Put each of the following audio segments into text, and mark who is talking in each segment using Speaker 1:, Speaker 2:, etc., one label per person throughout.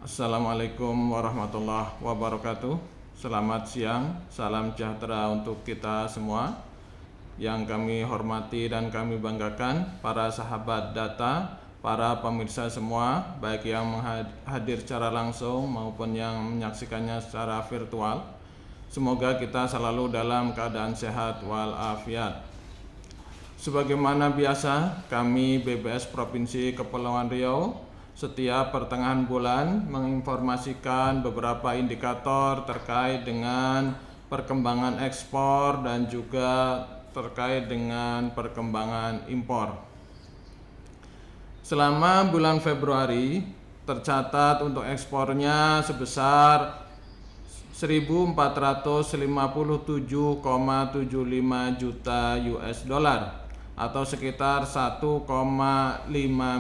Speaker 1: Assalamualaikum warahmatullahi wabarakatuh. Selamat siang, salam sejahtera untuk kita semua. Yang kami hormati dan kami banggakan para sahabat data, para pemirsa semua, baik yang hadir secara langsung maupun yang menyaksikannya secara virtual. Semoga kita selalu dalam keadaan sehat walafiat. Sebagaimana biasa, kami BBS Provinsi Kepulauan Riau setiap pertengahan bulan menginformasikan beberapa indikator terkait dengan perkembangan ekspor dan juga terkait dengan perkembangan impor. Selama bulan Februari tercatat untuk ekspornya sebesar 1.457,75 juta US dollar atau sekitar 1,5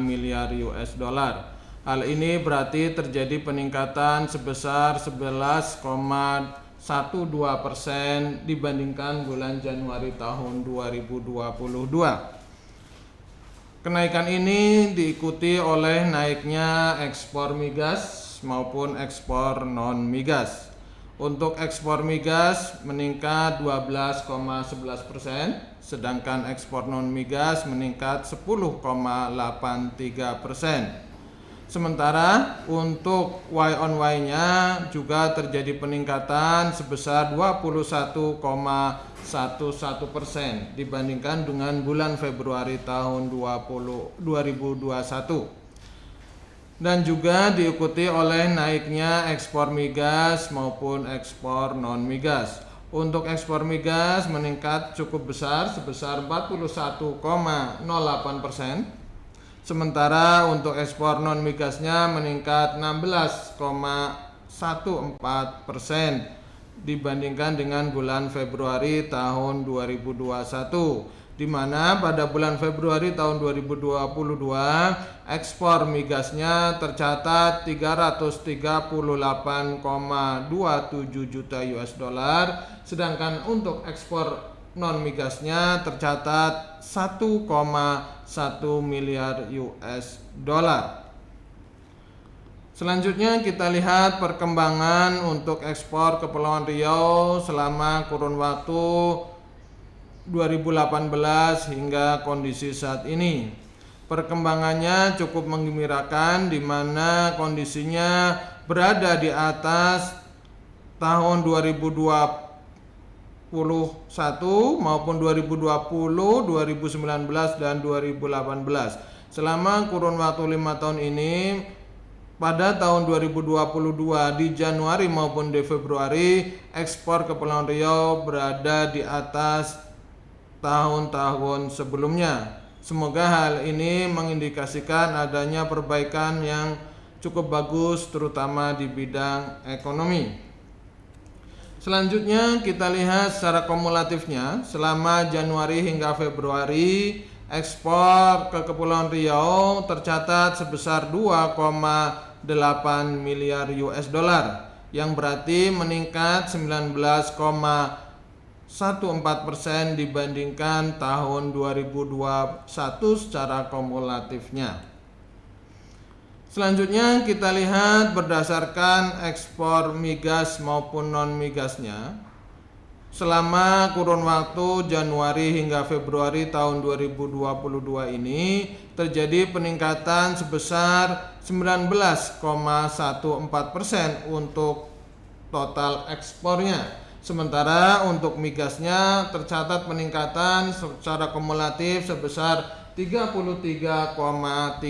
Speaker 1: miliar US dollar. Hal ini berarti terjadi peningkatan sebesar 11,12% dibandingkan bulan Januari tahun 2022. Kenaikan ini diikuti oleh naiknya ekspor migas maupun ekspor non-migas. Untuk ekspor migas meningkat 12,11%, sedangkan ekspor non-migas meningkat 10,83%. Sementara untuk Y on Y-nya juga terjadi peningkatan sebesar 21,11% dibandingkan dengan bulan Februari tahun 2021. Dan juga diikuti oleh naiknya ekspor migas maupun ekspor non-migas. Untuk ekspor migas meningkat cukup besar sebesar 41,08%. Sementara untuk ekspor non-migasnya meningkat 16,14% dibandingkan dengan bulan Februari tahun 2021, di mana pada bulan Februari tahun 2022 ekspor migasnya tercatat 338,27 juta US dollar, sedangkan untuk ekspor non-migasnya tercatat 1,1 miliar US dollar. Selanjutnya kita lihat perkembangan untuk ekspor Kepulauan Riau selama kurun waktu 2018 hingga kondisi saat ini. Perkembangannya cukup menggembirakan, di mana kondisinya berada di atas tahun 2021 maupun 2020, 2019 dan 2018. Selama kurun waktu 5 tahun ini, pada tahun 2022 di Januari maupun di Februari, ekspor Kepulauan Riau berada di atas tahun-tahun sebelumnya. Semoga hal ini mengindikasikan adanya perbaikan yang cukup bagus terutama di bidang ekonomi. Selanjutnya kita lihat secara kumulatifnya selama Januari hingga Februari ekspor ke Kepulauan Riau tercatat sebesar 2,8 miliar US dollar yang berarti meningkat 19,14% dibandingkan tahun 2021 secara kumulatifnya. Selanjutnya kita lihat berdasarkan ekspor migas maupun non-migasnya. Selama kurun waktu Januari hingga Februari tahun 2022 ini terjadi peningkatan sebesar 19,14% untuk total ekspornya. Sementara untuk migasnya tercatat peningkatan secara kumulatif sebesar 33,35%,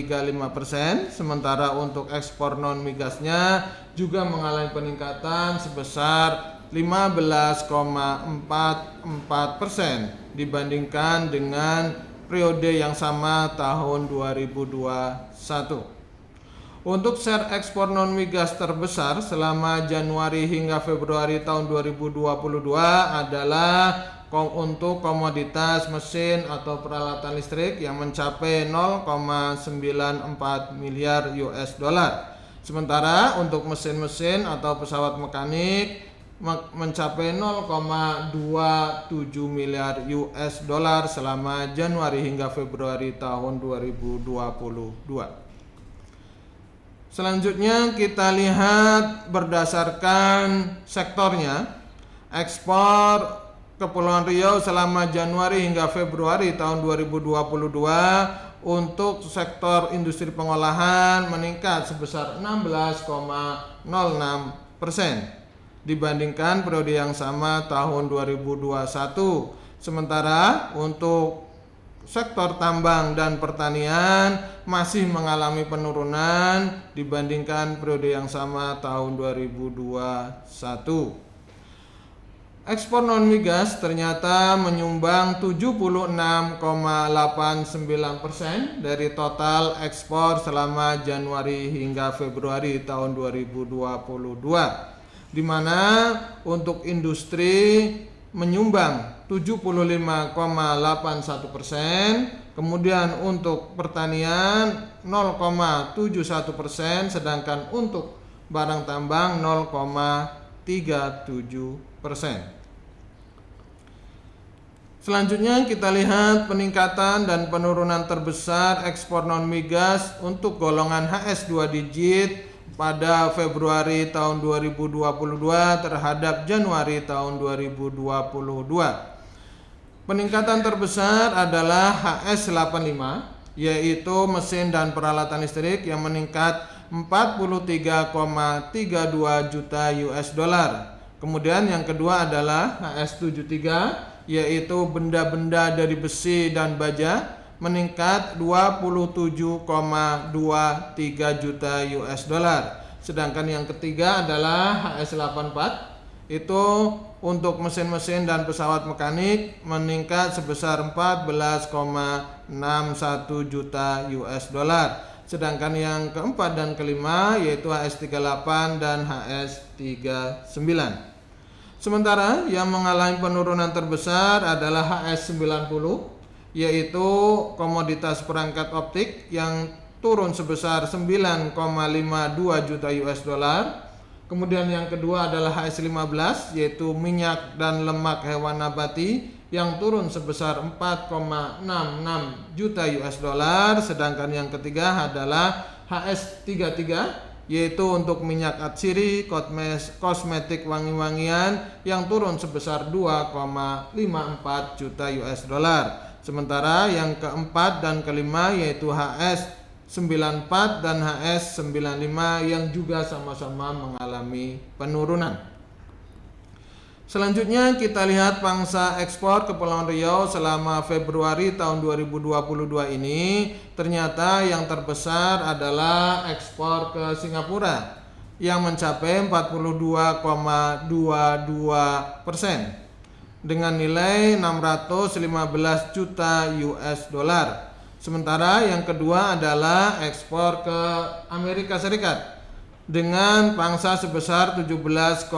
Speaker 1: sementara untuk ekspor non migasnya juga mengalami peningkatan sebesar 15,44% dibandingkan dengan periode yang sama tahun 2021. Untuk share ekspor non migas terbesar selama Januari hingga Februari tahun 2022 adalah untuk komoditas mesin atau peralatan listrik yang mencapai 0,94 miliar US dollar. Sementara untuk mesin-mesin atau pesawat mekanik mencapai 0,27 miliar US dollar selama Januari hingga Februari tahun 2022. Selanjutnya kita lihat berdasarkan sektornya. Ekspor Kepulauan Riau selama Januari hingga Februari tahun 2022 untuk sektor industri pengolahan meningkat sebesar 16,06% dibandingkan periode yang sama tahun 2021. Sementara untuk sektor tambang dan pertanian masih mengalami penurunan dibandingkan periode yang sama tahun 2021. Ekspor non migas ternyata menyumbang 76,89% dari total ekspor selama Januari hingga Februari tahun 2022, di mana untuk industri menyumbang 75,81%, kemudian untuk pertanian 0,71%, sedangkan untuk barang tambang 0,37%. Selanjutnya kita lihat peningkatan dan penurunan terbesar ekspor non migas untuk golongan HS 2 digit pada Februari tahun 2022 terhadap Januari tahun 2022. Peningkatan terbesar adalah HS 85, yaitu mesin dan peralatan listrik yang meningkat 43,32 juta US dollar. Kemudian yang kedua adalah HS 73, yaitu benda-benda dari besi dan baja, meningkat 27,23 juta US dollar. Sedangkan yang ketiga adalah HS 84, itu untuk mesin-mesin dan pesawat mekanik meningkat sebesar 14,61 juta US dollar. Sedangkan yang keempat dan kelima yaitu HS 38 dan HS 39. Sementara yang mengalami penurunan terbesar adalah HS 90, yaitu komoditas perangkat optik yang turun sebesar 9,52 juta US dollar. Kemudian yang kedua adalah HS 15, yaitu minyak dan lemak hewan nabati yang turun sebesar 4,66 juta US dollar. Sedangkan yang ketiga adalah HS 33, yaitu untuk minyak atsiri, kosmetik wangi-wangian yang turun sebesar 2,54 juta US dollar. Sementara yang keempat dan kelima yaitu HS 94 dan HS 95 yang juga sama-sama mengalami penurunan. Selanjutnya kita lihat pangsa ekspor Kepulauan Riau selama Februari tahun 2022 ini. Ternyata yang terbesar adalah ekspor ke Singapura yang mencapai 42,22% dengan nilai 615 juta US dollar. Sementara yang kedua adalah ekspor ke Amerika Serikat dengan pangsa sebesar 17,57%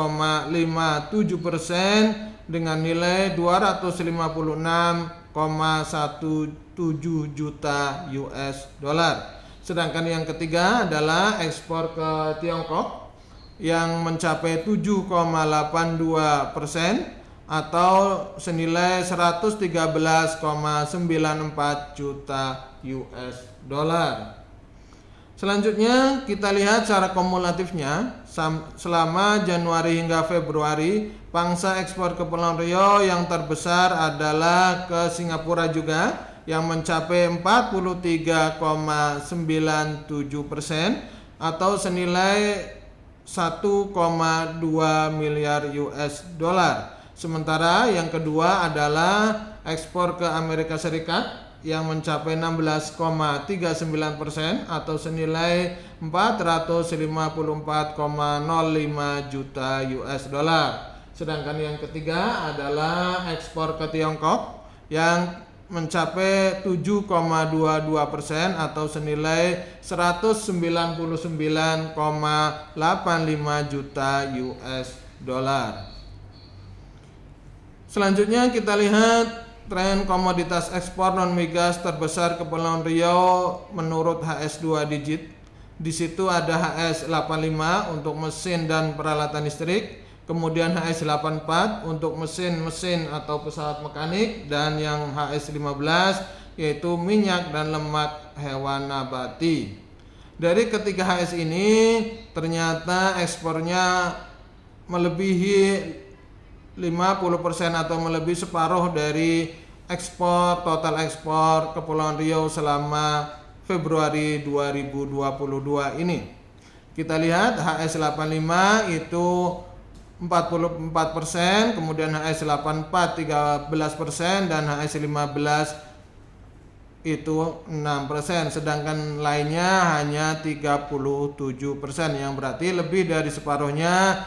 Speaker 1: dengan nilai 256,17 juta US dollar. Sedangkan yang ketiga adalah ekspor ke Tiongkok yang mencapai 7,82% atau senilai 113,94 juta US dollar. Selanjutnya kita lihat secara kumulatifnya selama Januari hingga Februari pangsa ekspor Kepulauan Riau yang terbesar adalah ke Singapura juga yang mencapai 43,97% atau senilai 1,2 miliar US dollar. Sementara yang kedua adalah ekspor ke Amerika Serikat yang mencapai 16,39% atau senilai 454,05 juta US dollar. Sedangkan yang ketiga adalah ekspor ke Tiongkok yang mencapai 7,22% atau senilai 199,85 juta US dollar. Selanjutnya kita lihat tren komoditas ekspor non migas terbesar Kepulauan Riau menurut HS 2 digit. Di situ ada HS 85 untuk mesin dan peralatan listrik, kemudian HS 84 untuk mesin-mesin atau pesawat mekanik, dan yang HS 15 yaitu minyak dan lemak hewan nabati. Dari ketiga HS ini ternyata ekspornya melebihi 50% atau melebihi separuh dari total ekspor Kepulauan Riau selama Februari 2022 ini. Kita lihat HS85 itu 44%, kemudian HS84 13% dan HS15 itu 6%, sedangkan lainnya hanya 37%, yang berarti lebih dari separuhnya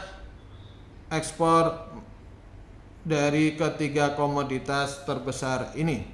Speaker 1: ekspor dari ketiga komoditas terbesar ini.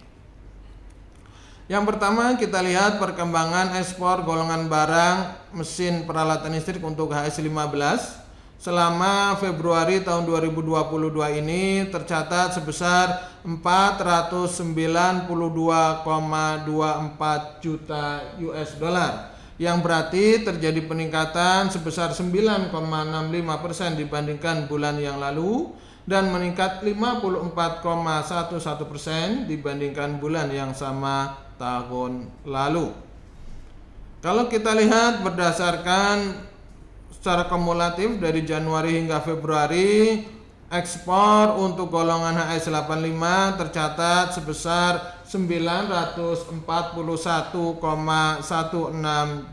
Speaker 1: Yang pertama kita lihat perkembangan ekspor golongan barang mesin peralatan listrik untuk HS15 selama Februari tahun 2022 ini tercatat sebesar 492,24 juta US dollar, yang berarti terjadi peningkatan sebesar 9,65% dibandingkan bulan yang lalu dan meningkat 54,11% dibandingkan bulan yang sama tahun lalu. Kalau kita lihat berdasarkan secara kumulatif dari Januari hingga Februari, ekspor untuk golongan HS85 tercatat sebesar 941,16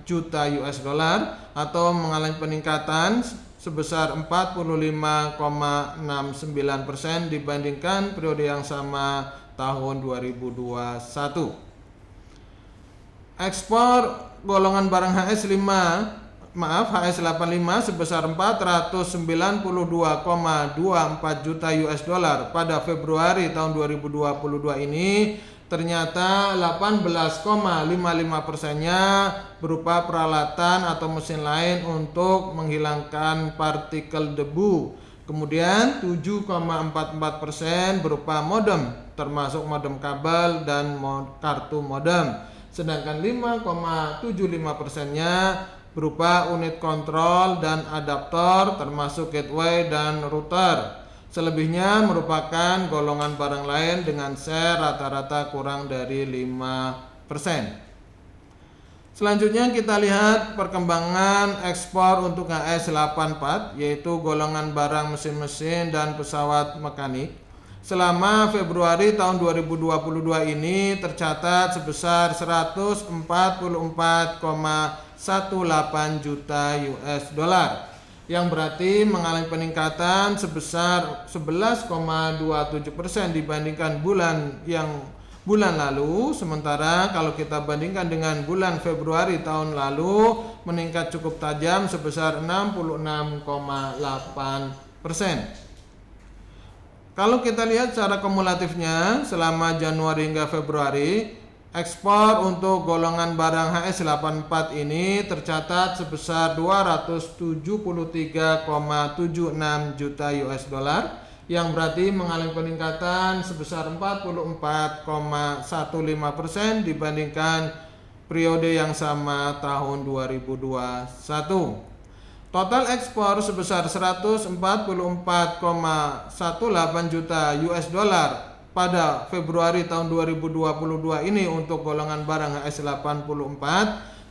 Speaker 1: juta US dollar atau mengalami peningkatan sebesar 45,69% dibandingkan periode yang sama tahun 2021. Ekspor golongan barang HS85 sebesar 492,24 juta US dollar pada Februari tahun 2022 ini ternyata 18,55%-nya berupa peralatan atau mesin lain untuk menghilangkan partikel debu. Kemudian 7,44% berupa modem, termasuk modem kabel dan kartu modem. Sedangkan 5,75%-nya berupa unit kontrol dan adaptor, termasuk gateway dan router. Selebihnya merupakan golongan barang lain dengan share rata-rata kurang dari 5%. Selanjutnya kita lihat perkembangan ekspor untuk HS84, yaitu golongan barang mesin-mesin dan pesawat mekanik. Selama Februari tahun 2022 ini tercatat sebesar 144,18 juta US dollar, yang berarti mengalami peningkatan sebesar 11,27% dibandingkan bulan lalu. Sementara kalau kita bandingkan dengan bulan Februari tahun lalu meningkat cukup tajam sebesar 66,8%. Kalau kita lihat secara kumulatifnya selama Januari hingga Februari, ekspor untuk golongan barang HS84 ini tercatat sebesar 273,76 juta US dollar, yang berarti mengalami peningkatan sebesar 44,15% dibandingkan periode yang sama tahun 2021. Total ekspor sebesar 144,18 juta US dollar pada Februari tahun 2022 ini untuk golongan barang HS84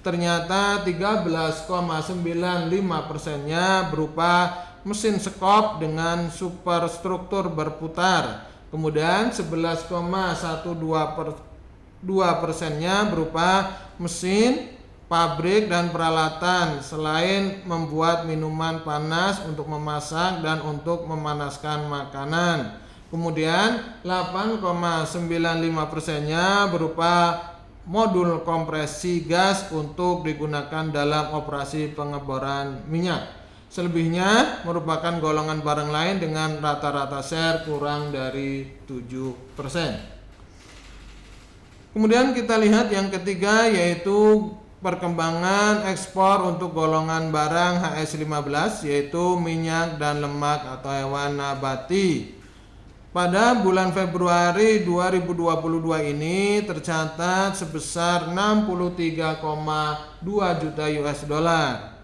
Speaker 1: ternyata 13,95%-nya berupa mesin skop dengan superstruktur berputar. Kemudian 11,12%-nya berupa mesin, pabrik dan peralatan selain membuat minuman panas untuk memasak dan untuk memanaskan makanan. Kemudian 8,95%-nya berupa modul kompresi gas untuk digunakan dalam operasi pengeboran minyak. Selebihnya merupakan golongan barang lain dengan rata-rata share kurang dari 7%. Kemudian kita lihat yang ketiga, yaitu perkembangan ekspor untuk golongan barang HS15, yaitu minyak dan lemak atau hewan nabati. Pada bulan Februari 2022 ini tercatat sebesar 63,2 juta US dollar.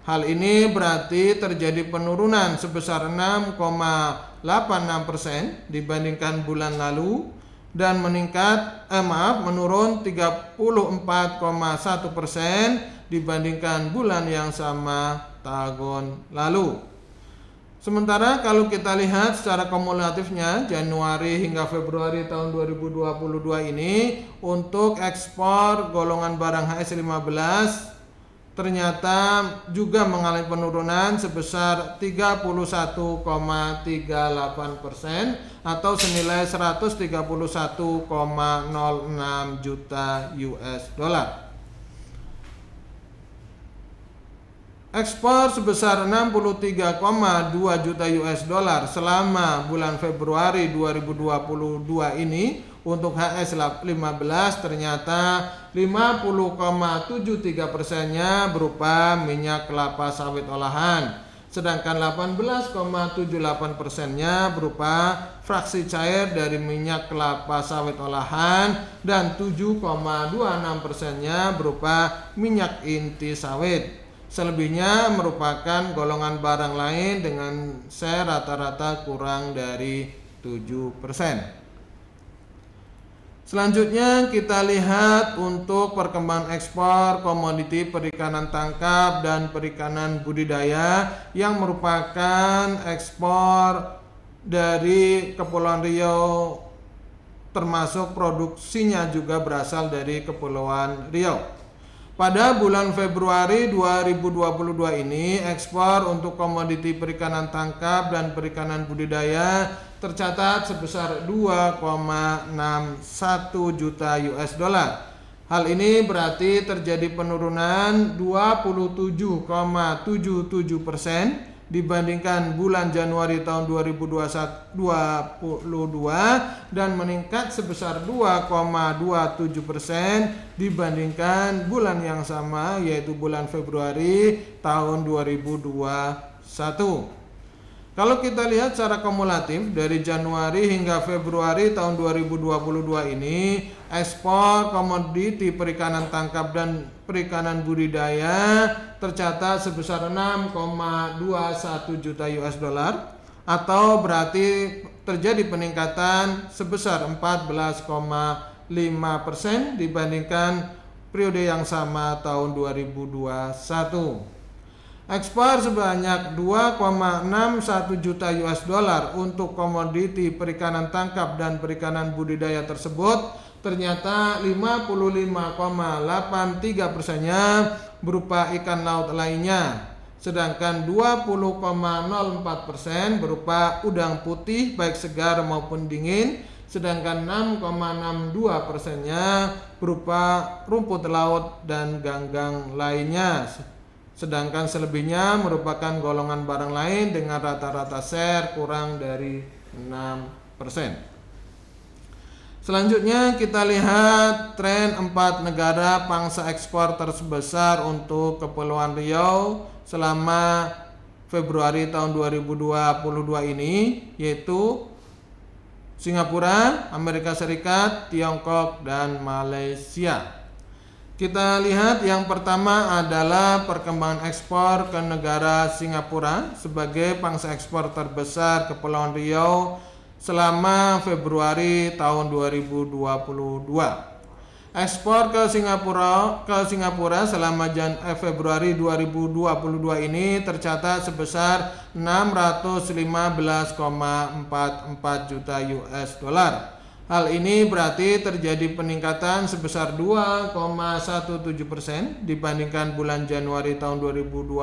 Speaker 1: Hal ini berarti terjadi penurunan sebesar 6,86% dibandingkan bulan lalu. dan menurun 34,1% dibandingkan bulan yang sama tahun lalu. Sementara kalau kita lihat secara kumulatifnya Januari hingga Februari tahun 2022 ini untuk ekspor golongan barang HS15 ternyata juga mengalami penurunan sebesar 31,38% atau senilai 131,06 juta US dollar. Ekspor sebesar 63,2 juta US dollar selama bulan Februari 2022 ini untuk HS15 ternyata 50,73%-nya berupa minyak kelapa sawit olahan, sedangkan 18,78%-nya berupa fraksi cair dari minyak kelapa sawit olahan dan 7,26%-nya berupa minyak inti sawit. Selebihnya merupakan golongan barang lain dengan share rata-rata kurang dari 7%. Selanjutnya kita lihat untuk perkembangan ekspor komoditi perikanan tangkap dan perikanan budidaya yang merupakan ekspor dari Kepulauan Riau, termasuk produksinya juga berasal dari Kepulauan Riau. Pada bulan Februari 2022 ini, ekspor untuk komoditi perikanan tangkap dan perikanan budidaya tercatat sebesar 2,61 juta US dollar. Hal ini berarti terjadi penurunan 27,77% dibandingkan bulan Januari tahun 2022 dan meningkat sebesar 2,27% dibandingkan bulan yang sama yaitu bulan Februari tahun 2021. Kalau kita lihat secara kumulatif dari Januari hingga Februari tahun 2022 ini, ekspor komoditi perikanan tangkap dan perikanan budidaya tercatat sebesar 6,21 juta US dollar atau berarti terjadi peningkatan sebesar 14,5% dibandingkan periode yang sama tahun 2021. Ekspor sebanyak 2,61 juta US dollar untuk komoditi perikanan tangkap dan perikanan budidaya tersebut ternyata 55,83%-nya berupa ikan laut lainnya, sedangkan 20,04% berupa udang putih baik segar maupun dingin, sedangkan 6,62%-nya berupa rumput laut dan ganggang lainnya. Sedangkan selebihnya merupakan golongan barang lain dengan rata-rata share kurang dari 6%. Selanjutnya kita lihat tren 4 negara pangsa ekspor terbesar untuk Kepulauan Riau selama Februari tahun 2022 ini, yaitu Singapura, Amerika Serikat, Tiongkok, dan Malaysia. Kita lihat yang pertama adalah perkembangan ekspor ke negara Singapura sebagai pangsa ekspor terbesar Kepulauan Riau selama Februari tahun 2022. Ekspor ke Singapura selama Februari 2022 ini tercatat sebesar 615,44 juta US dollar. Hal ini berarti terjadi peningkatan sebesar 2,17% dibandingkan bulan Januari tahun 2022.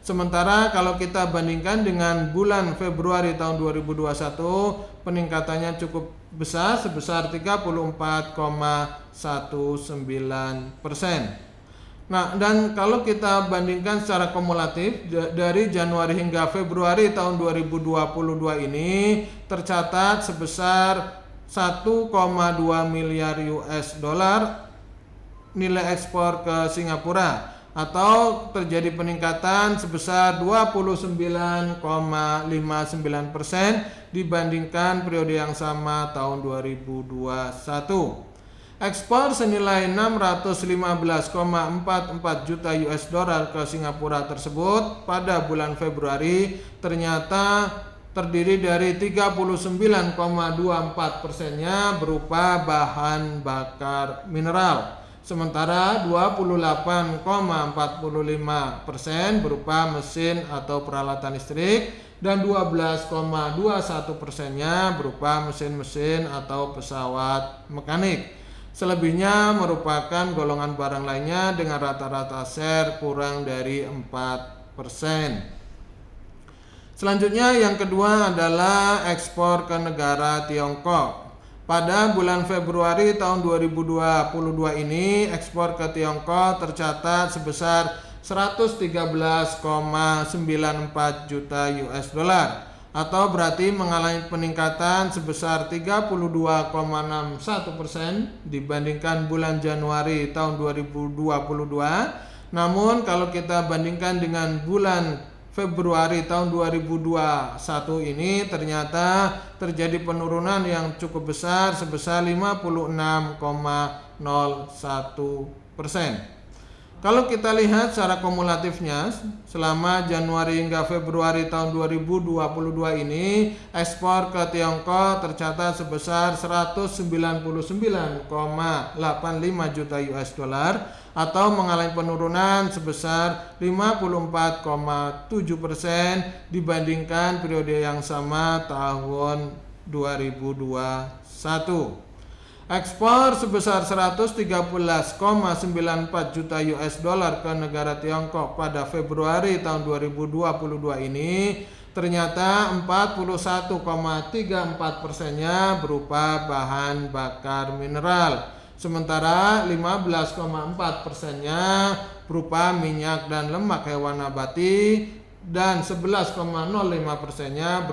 Speaker 1: Sementara kalau kita bandingkan dengan bulan Februari tahun 2021, peningkatannya cukup besar sebesar 34,19%. Nah, dan kalau kita bandingkan secara kumulatif dari Januari hingga Februari tahun 2022 ini tercatat sebesar 1,2 miliar US dollar nilai ekspor ke Singapura atau terjadi peningkatan sebesar 29,59% dibandingkan periode yang sama tahun 2021. Ekspor senilai 615,44 juta US dollar ke Singapura tersebut pada bulan Februari ternyata terdiri dari 39,24%-nya berupa bahan bakar mineral, sementara 28,45% berupa mesin atau peralatan listrik, dan 12,21%-nya berupa mesin-mesin atau pesawat mekanik. Selebihnya merupakan golongan barang lainnya dengan rata-rata share kurang dari 4%. Selanjutnya yang kedua adalah ekspor ke negara Tiongkok. Pada bulan Februari tahun 2022 ini ekspor ke Tiongkok tercatat sebesar 113,94 juta US dollar, atau berarti mengalami peningkatan sebesar 32,61% dibandingkan bulan Januari tahun 2022. Namun kalau kita bandingkan dengan bulan Februari tahun 2021 ini ternyata terjadi penurunan yang cukup besar sebesar 56,01%. Kalau kita lihat secara kumulatifnya selama Januari hingga Februari tahun 2022 ini ekspor ke Tiongkok tercatat sebesar 199,85 juta US dollar atau mengalami penurunan sebesar 54,7% dibandingkan periode yang sama tahun 2021. Ekspor sebesar 113,94 juta US dollar ke negara Tiongkok pada Februari tahun 2022 ini ternyata 41,34%-nya berupa bahan bakar mineral, sementara 15,4%-nya berupa minyak dan lemak hewan nabati, dan 11,05%-nya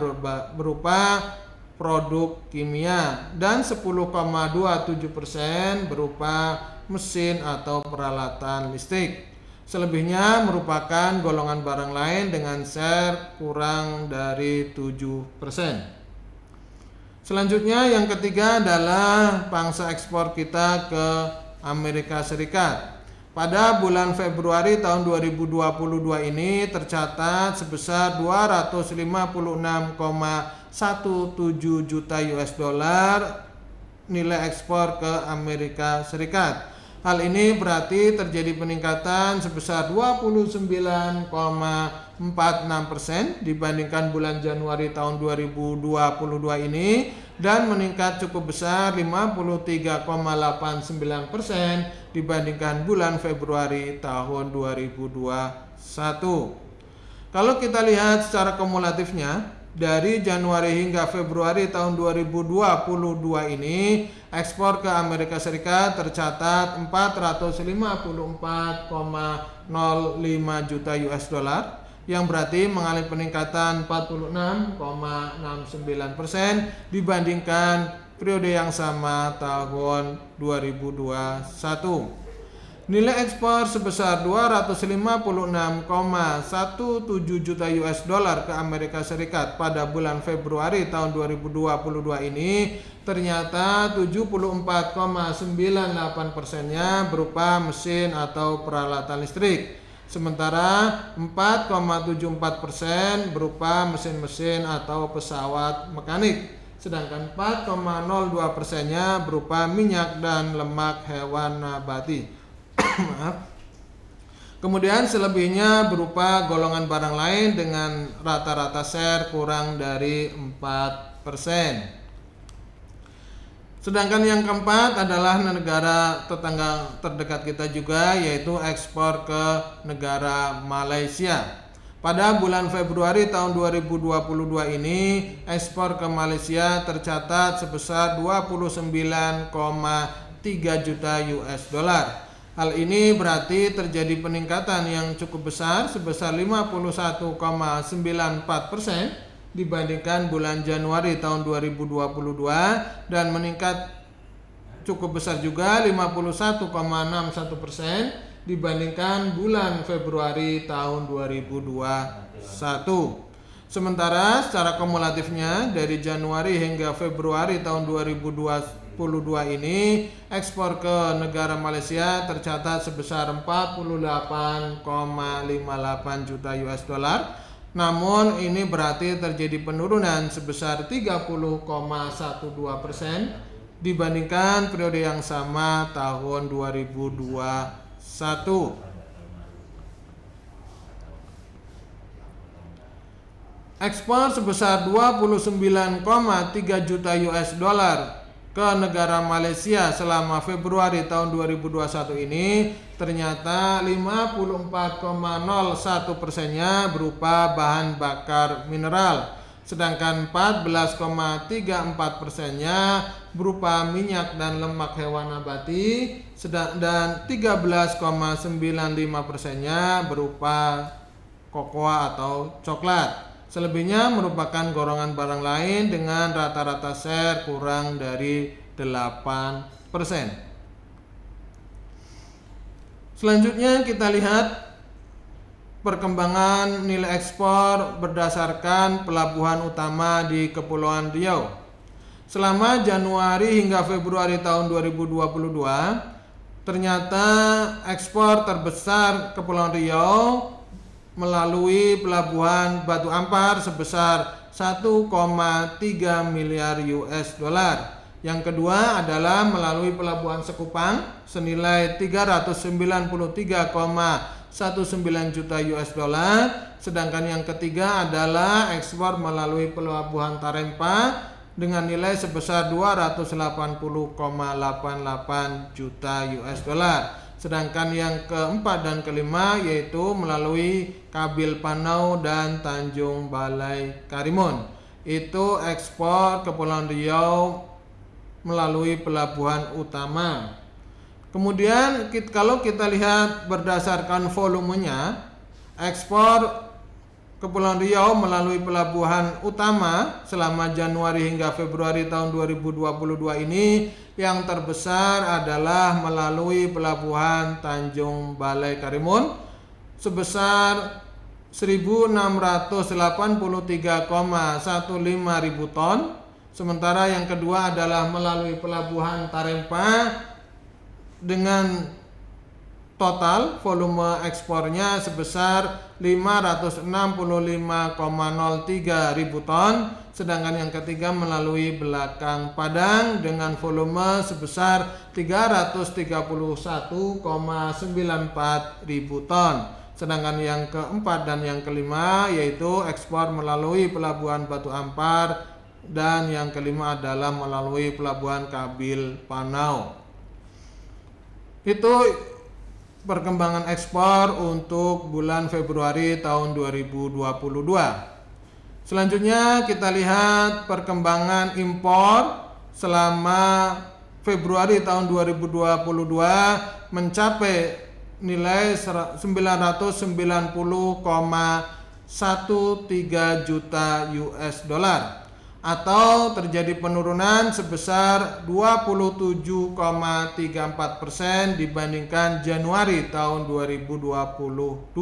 Speaker 1: berupa produk kimia, dan 10,27% berupa mesin atau peralatan listrik. Selebihnya merupakan golongan barang lain dengan share kurang dari 7%. Selanjutnya yang ketiga adalah pangsa ekspor kita ke Amerika Serikat. Pada bulan Februari tahun 2022 ini tercatat sebesar 256,17 juta US dollar nilai ekspor ke Amerika Serikat. Hal ini berarti terjadi peningkatan sebesar 29,46% dibandingkan bulan Januari tahun 2022 ini, dan meningkat cukup besar 53,89% dibandingkan bulan Februari tahun 2021. Kalau kita lihat secara kumulatifnya dari Januari hingga Februari tahun 2022 ini ekspor ke Amerika Serikat tercatat 454,05 juta US dollar, yang berarti mengalami peningkatan 46,69% dibandingkan periode yang sama tahun 2021. Nilai ekspor sebesar 256,17 juta US dollar ke Amerika Serikat pada bulan Februari tahun 2022 ini ternyata 74,98%-nya berupa mesin atau peralatan listrik, sementara 4,74% berupa mesin-mesin atau pesawat mekanik, sedangkan 4,02%-nya berupa minyak dan lemak hewan nabati. Kemudian selebihnya berupa golongan barang lain dengan rata-rata share kurang dari 4%. Sedangkan yang keempat adalah negara tetangga terdekat kita juga, yaitu ekspor ke negara Malaysia. Pada bulan Februari tahun 2022 ini ekspor ke Malaysia tercatat sebesar 29,3 juta US dollar. Hal ini berarti terjadi peningkatan yang cukup besar sebesar 51,94% dibandingkan bulan Januari tahun 2022, dan meningkat cukup besar juga 51,61% dibandingkan bulan Februari tahun 2021. Sementara secara kumulatifnya dari Januari hingga Februari tahun 2022 ini ekspor ke negara Malaysia tercatat sebesar 48,58 juta US dollar, Namun ini berarti terjadi penurunan sebesar 30,12% dibandingkan periode yang sama tahun 2021. Ekspor sebesar 29,3 juta US dollar ke negara Malaysia selama Februari tahun 2021 ini ternyata 54,01%-nya berupa bahan bakar mineral, sedangkan 14,34%-nya berupa minyak dan lemak hewan nabati, dan 13,95%-nya berupa kokoa atau coklat. Selebihnya merupakan golongan barang lain dengan rata-rata share kurang dari 8%. Selanjutnya kita lihat perkembangan nilai ekspor berdasarkan pelabuhan utama di Kepulauan Riau. Selama Januari hingga Februari tahun 2022, ternyata ekspor terbesar Kepulauan Riau melalui pelabuhan Batu Ampar sebesar 1,3 miliar US dollar. Yang kedua adalah melalui pelabuhan Sekupang senilai 393,19 juta US dollar. Sedangkan yang ketiga adalah ekspor melalui pelabuhan Tarempa dengan nilai sebesar 280,88 juta US dollar. Sedangkan yang keempat dan kelima yaitu melalui Kabil Panau dan Tanjung Balai Karimun. Itu ekspor Kepulauan Riau melalui pelabuhan utama. Kemudian kalau kita lihat berdasarkan volumenya, ekspor Kepulauan Riau melalui pelabuhan utama selama Januari hingga Februari tahun 2022 ini yang terbesar adalah melalui pelabuhan Tanjung Balai Karimun sebesar 1.683,15 ribu ton. Sementara yang kedua adalah melalui pelabuhan Tarempa dengan total volume ekspornya sebesar 565,03 ribu ton. Sedangkan yang ketiga melalui Belakang Padang dengan volume sebesar 331,94 ribu ton. Sedangkan yang keempat dan yang kelima yaitu ekspor melalui pelabuhan Batu Ampar, dan yang kelima adalah melalui pelabuhan Kabil Panau. Itu perkembangan ekspor untuk bulan Februari tahun 2022. Selanjutnya kita lihat perkembangan impor selama Februari tahun 2022 mencapai nilai 990,13 juta US dollar atau terjadi penurunan sebesar 27,34% dibandingkan Januari tahun 2022.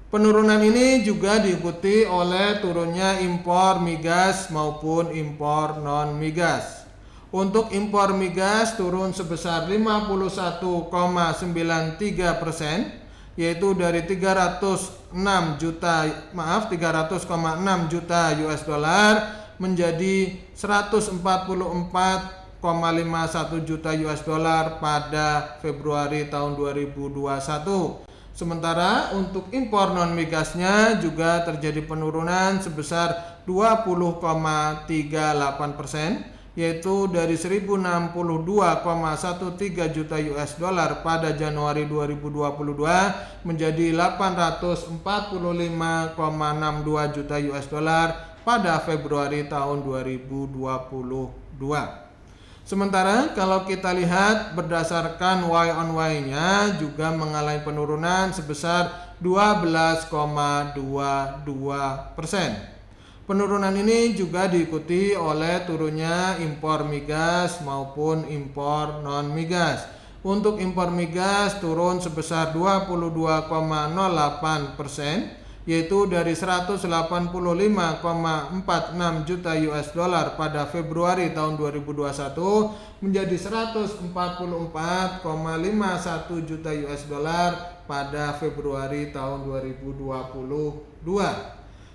Speaker 1: Penurunan ini juga diikuti oleh turunnya impor migas maupun impor non-migas. Untuk impor migas turun sebesar 51,93%, yaitu dari 300,6 juta US dollar menjadi 144,51 juta US dollar pada Februari tahun 2021. Sementara untuk impor non-migasnya juga terjadi penurunan sebesar 20,38%, yaitu dari 1062,13 juta US dollar pada Januari 2022 menjadi 845,62 juta US dollar pada Februari tahun 2022. Sementara kalau kita lihat berdasarkan Y on Y-nya juga mengalami penurunan sebesar 12,22%. Penurunan ini juga diikuti oleh turunnya impor migas maupun impor non-migas. Untuk impor migas turun sebesar 22,08%, yaitu dari 185,46 juta US dollar pada Februari tahun 2021 menjadi 144,51 juta US dollar pada Februari tahun 2022.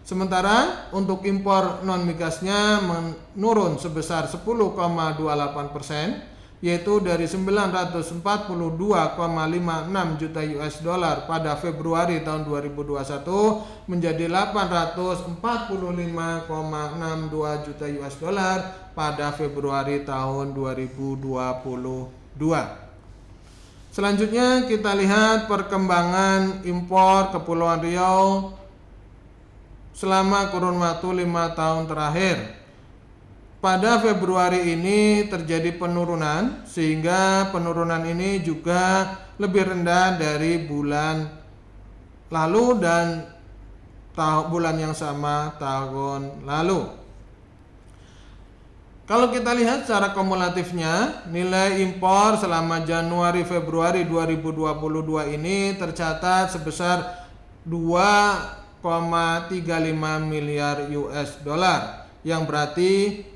Speaker 1: Sementara untuk impor non migasnya menurun sebesar 10,28%, yaitu dari 942,56 juta US dollar pada Februari tahun 2021 menjadi 845,62 juta US dollar pada Februari tahun 2022. Selanjutnya kita lihat perkembangan impor Kepulauan Riau selama kurun waktu 5 tahun terakhir. Pada Februari ini terjadi penurunan, sehingga penurunan ini juga lebih rendah dari bulan lalu dan bulan yang sama tahun lalu. Kalau kita lihat secara kumulatifnya, nilai impor selama Januari-Februari 2022 ini tercatat sebesar 2,35 miliar US dollar, yang berarti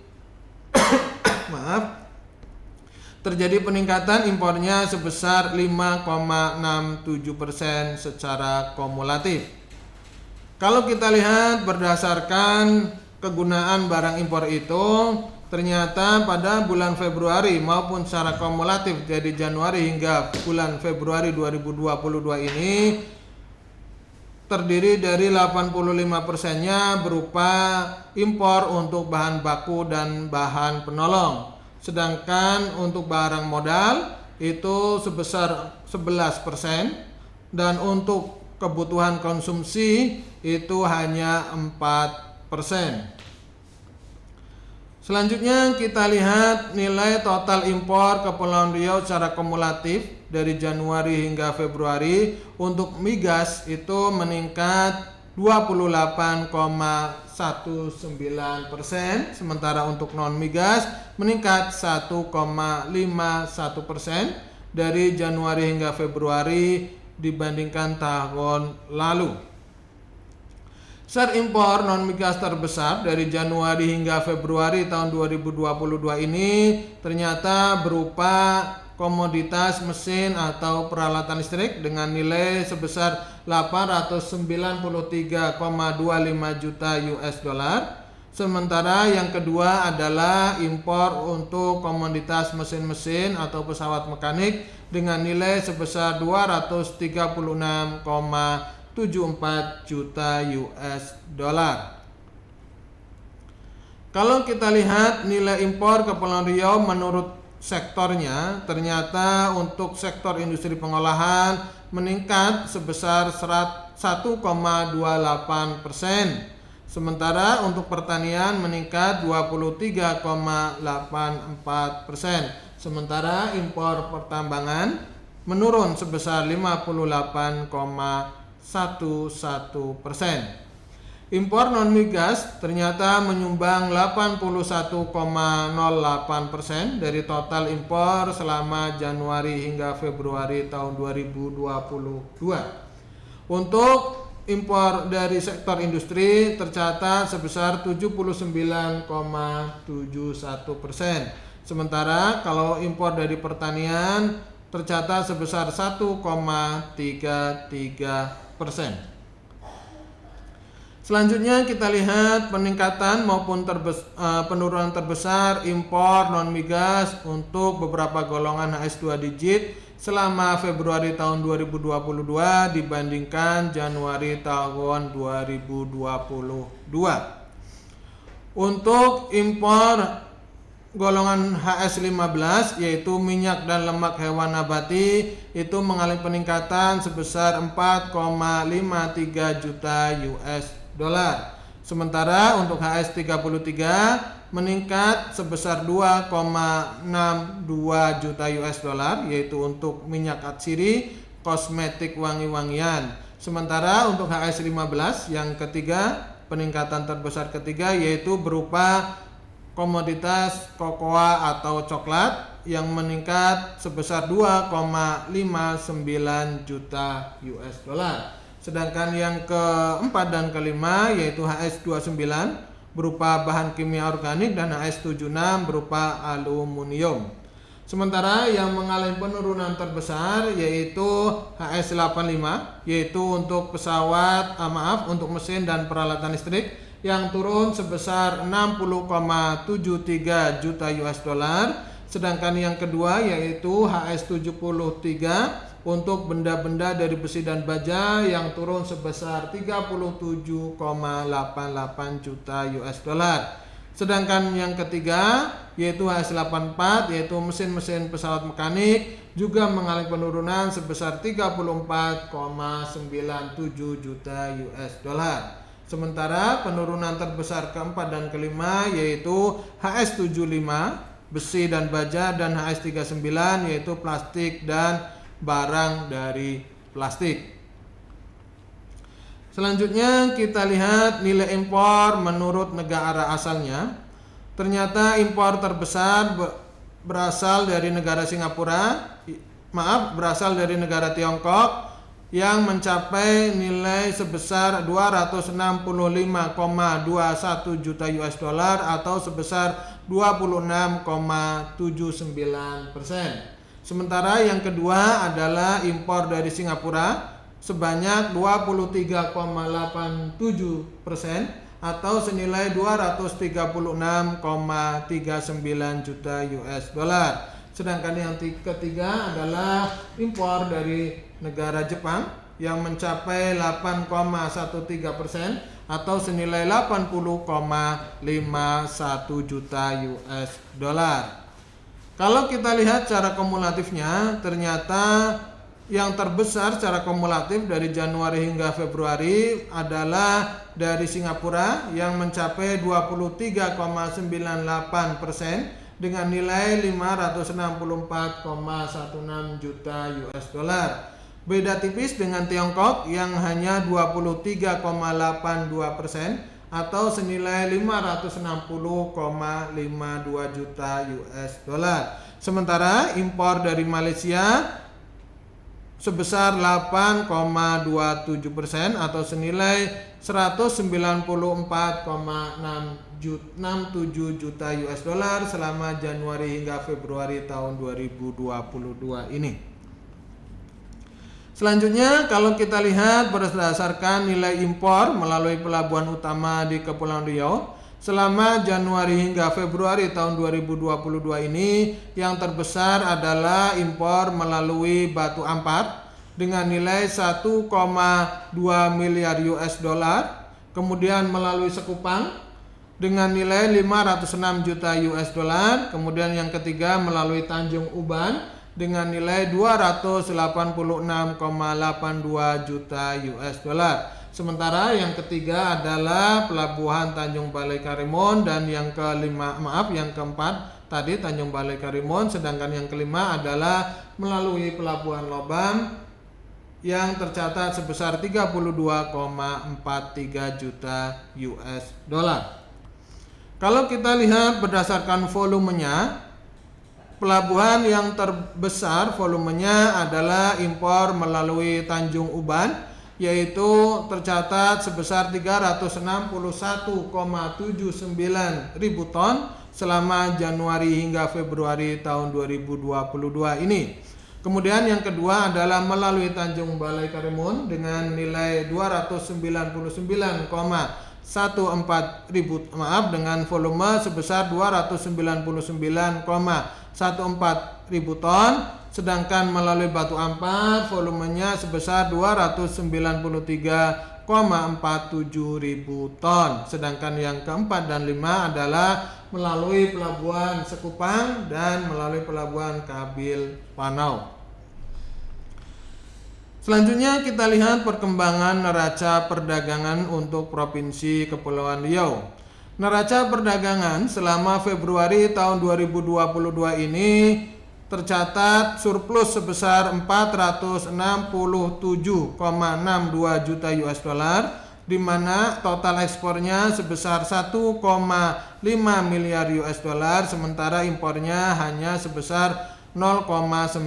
Speaker 1: terjadi peningkatan impornya sebesar 5,67% secara kumulatif. Kalau kita lihat berdasarkan kegunaan barang impor itu, ternyata pada bulan Februari maupun secara kumulatif dari Januari hingga bulan Februari 2022 ini terdiri dari 85%-nya berupa impor untuk bahan baku dan bahan penolong. Sedangkan untuk barang modal itu sebesar 11% dan untuk kebutuhan konsumsi itu hanya 4%. Selanjutnya kita lihat nilai total impor Kepulauan Riau secara kumulatif dari Januari hingga Februari. Untuk migas itu meningkat 28,19%, sementara untuk non migas meningkat 1,51% dari Januari hingga Februari dibandingkan tahun lalu. Share impor non migas terbesar dari Januari hingga Februari tahun 2022 ini ternyata berupa komoditas mesin atau peralatan listrik dengan nilai sebesar 893,25 juta US dollar. Sementara yang kedua adalah impor untuk komoditas mesin-mesin atau pesawat mekanik dengan nilai sebesar 236,74 juta US dollar. Kalau kita lihat nilai impor Kepulauan Riau menurut sektornya, ternyata untuk sektor industri pengolahan meningkat sebesar 1,28%. Sementara untuk pertanian meningkat 23,84%. Sementara impor pertambangan menurun sebesar 58,11%. Impor non migas ternyata menyumbang 81,08% dari total impor selama Januari hingga Februari tahun 2022. Untuk impor dari sektor industri tercatat sebesar 79,71%. Sementara kalau impor dari pertanian tercatat sebesar 1,33%. Selanjutnya kita lihat peningkatan maupun penurunan terbesar impor non migas untuk beberapa golongan HS2 digit selama Februari tahun 2022 dibandingkan Januari tahun 2022. Untuk impor golongan HS15 yaitu minyak dan lemak hewan nabati itu mengalami peningkatan sebesar 4,53 juta US dollar. Sementara untuk HS33 meningkat sebesar 2,62 juta US dollar yaitu untuk minyak atsiri, kosmetik wangi-wangian. Sementara untuk HS15 yang ketiga, peningkatan terbesar ketiga yaitu berupa komoditas kokoa atau coklat yang meningkat sebesar 2,59 juta US dollar. Sedangkan yang keempat dan kelima yaitu HS29 berupa bahan kimia organik dan HS76 berupa aluminium. Sementara yang mengalami penurunan terbesar yaitu HS85 yaitu untuk untuk mesin dan peralatan listrik yang turun sebesar 60,73 juta US dollar. Sedangkan yang kedua yaitu HS73 untuk benda-benda dari besi dan baja yang turun sebesar 37,88 juta US dollar. Sedangkan yang ketiga yaitu HS84 yaitu mesin-mesin pesawat mekanik juga mengalami penurunan sebesar 34,97 juta US dollar. Sementara penurunan terbesar keempat dan kelima yaitu HS75 besi dan baja dan HS39 yaitu plastik dan barang dari plastik. Selanjutnya kita lihat nilai impor menurut negara asalnya. Ternyata impor terbesar berasal dari negara Tiongkok yang mencapai nilai sebesar 265,21 juta US dollar atau sebesar 26,79%. Sementara yang kedua adalah impor dari Singapura sebanyak 23,87% atau senilai 236,39 juta US dollar. Sedangkan yang ketiga adalah impor dari negara Jepang yang mencapai 8,13% atau senilai 80,51 juta US dollar. Kalau kita lihat secara kumulatifnya, ternyata yang terbesar secara kumulatif dari Januari hingga Februari adalah dari Singapura yang mencapai 23,98% dengan nilai 564,16 juta US dollar. Beda tipis dengan Tiongkok yang hanya 23,82% atau senilai 560,52 juta US dollar. Sementara impor dari Malaysia sebesar 8,27% atau senilai 194,67 juta US dollar selama Januari hingga Februari tahun 2022 ini. Selanjutnya kalau kita lihat berdasarkan nilai impor melalui pelabuhan utama di Kepulauan Riau selama Januari hingga Februari tahun 2022 ini, yang terbesar adalah impor melalui batu ampar dengan nilai 1,2 miliar US dollar, kemudian melalui Sekupang dengan nilai 506 juta US dollar, kemudian yang ketiga melalui Tanjung Uban dengan nilai 286,82 juta US dollar. Sementara yang ketiga adalah pelabuhan Tanjung Balai Karimun dan yang keempat tadi Tanjung Balai Karimun, sedangkan yang kelima adalah melalui pelabuhan Lobam yang tercatat sebesar 32,43 juta US dollar. Kalau kita lihat berdasarkan volumenya, pelabuhan yang terbesar volumenya adalah impor melalui Tanjung Uban yaitu tercatat sebesar 361,79 ribu ton selama Januari hingga Februari tahun 2022 ini. Kemudian yang kedua adalah melalui Tanjung Balai Karimun dengan nilai 299,14 dengan volume sebesar 299,14 ribu ton. Sedangkan melalui batu ampar volumenya sebesar 293,47 ribu ton. Sedangkan yang keempat dan lima adalah melalui pelabuhan Sekupang dan melalui pelabuhan Kabil Panau. Selanjutnya kita lihat perkembangan neraca perdagangan untuk Provinsi Kepulauan Riau. Neraca perdagangan selama Februari tahun 2022 ini tercatat surplus sebesar 467,62 juta US dollar, di mana total ekspornya sebesar 1,5 miliar US dollar, sementara impornya hanya sebesar 0,99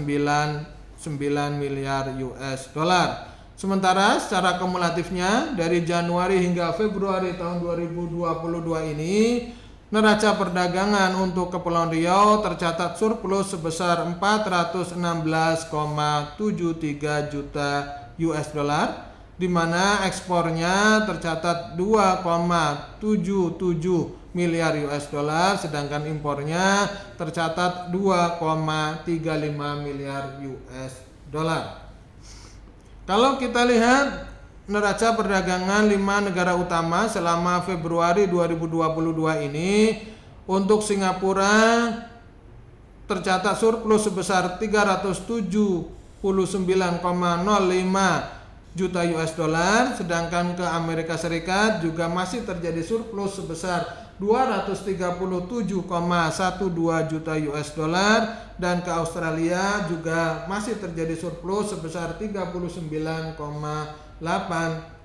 Speaker 1: miliar US dollar. Sementara secara kumulatifnya dari Januari hingga Februari tahun 2022 ini, neraca perdagangan untuk Kepulauan Riau tercatat surplus sebesar 416,73 juta US dollar, di mana ekspornya tercatat 2,77 miliar US dollar, sedangkan impornya tercatat 2,35 miliar US dollar. Kalau kita lihat neraca perdagangan 5 negara utama selama Februari 2022 ini, untuk Singapura tercatat surplus sebesar 379,05 juta US dollar, sedangkan ke Amerika Serikat juga masih terjadi surplus sebesar 237,12 juta US dollar, dan ke Australia juga masih terjadi surplus sebesar 39,8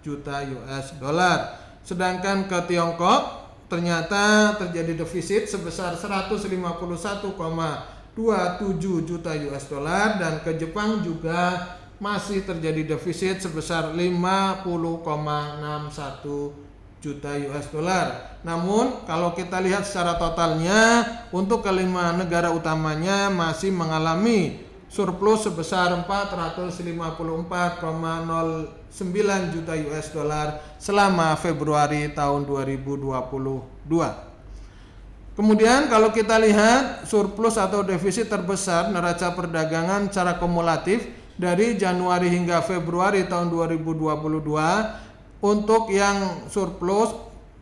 Speaker 1: juta US dollar. Sedangkan ke Tiongkok ternyata terjadi defisit sebesar 151,27 juta US dollar, dan ke Jepang juga masih terjadi defisit sebesar 50,61 juta US dollar. Namun kalau kita lihat secara totalnya, untuk kelima negara utamanya masih mengalami surplus sebesar 454,09 juta US dollar selama Februari tahun 2022. Kemudian kalau kita lihat surplus atau defisit terbesar neraca perdagangan secara kumulatif dari Januari hingga Februari tahun 2022, untuk yang surplus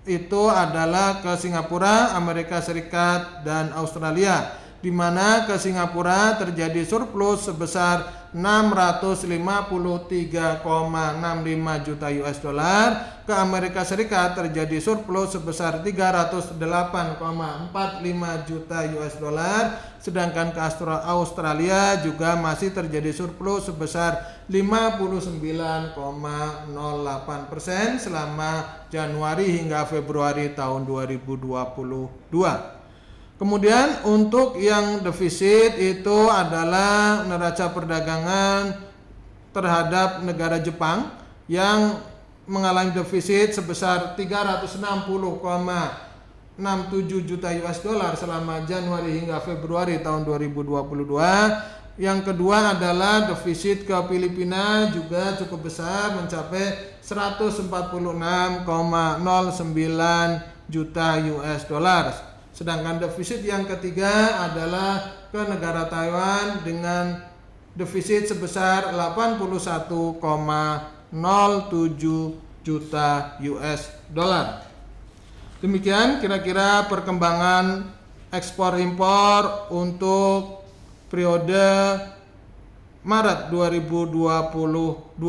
Speaker 1: itu adalah ke Singapura, Amerika Serikat, dan Australia, di mana ke Singapura terjadi surplus sebesar 653,65 juta US dollar, ke Amerika Serikat terjadi surplus sebesar 308,45 juta US dollar, sedangkan ke Australia juga masih terjadi surplus sebesar 59,08% selama Januari hingga Februari tahun 2022. Kemudian untuk yang defisit itu adalah neraca perdagangan terhadap negara Jepang yang mengalami defisit sebesar 360,67 juta US dollar selama Januari hingga Februari tahun 2022. Yang kedua adalah defisit ke Filipina, juga cukup besar mencapai 146,09 juta US dollar. Sedangkan defisit yang ketiga adalah ke negara Taiwan dengan defisit sebesar 81,07 juta US dollar. Demikian kira-kira perkembangan ekspor impor untuk periode Maret 2022.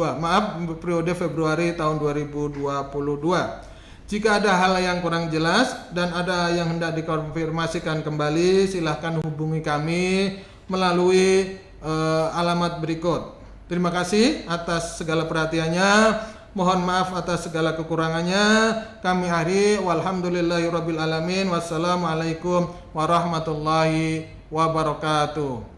Speaker 1: Periode Februari tahun 2022. Jika ada hal yang kurang jelas dan ada yang hendak dikonfirmasikan kembali, silahkan hubungi kami melalui alamat berikut. Terima kasih atas segala perhatiannya. Mohon maaf atas segala kekurangannya. Kami akhiri. Walhamdulillahirabbil alamin. Wassalamualaikum warahmatullahi wabarakatuh.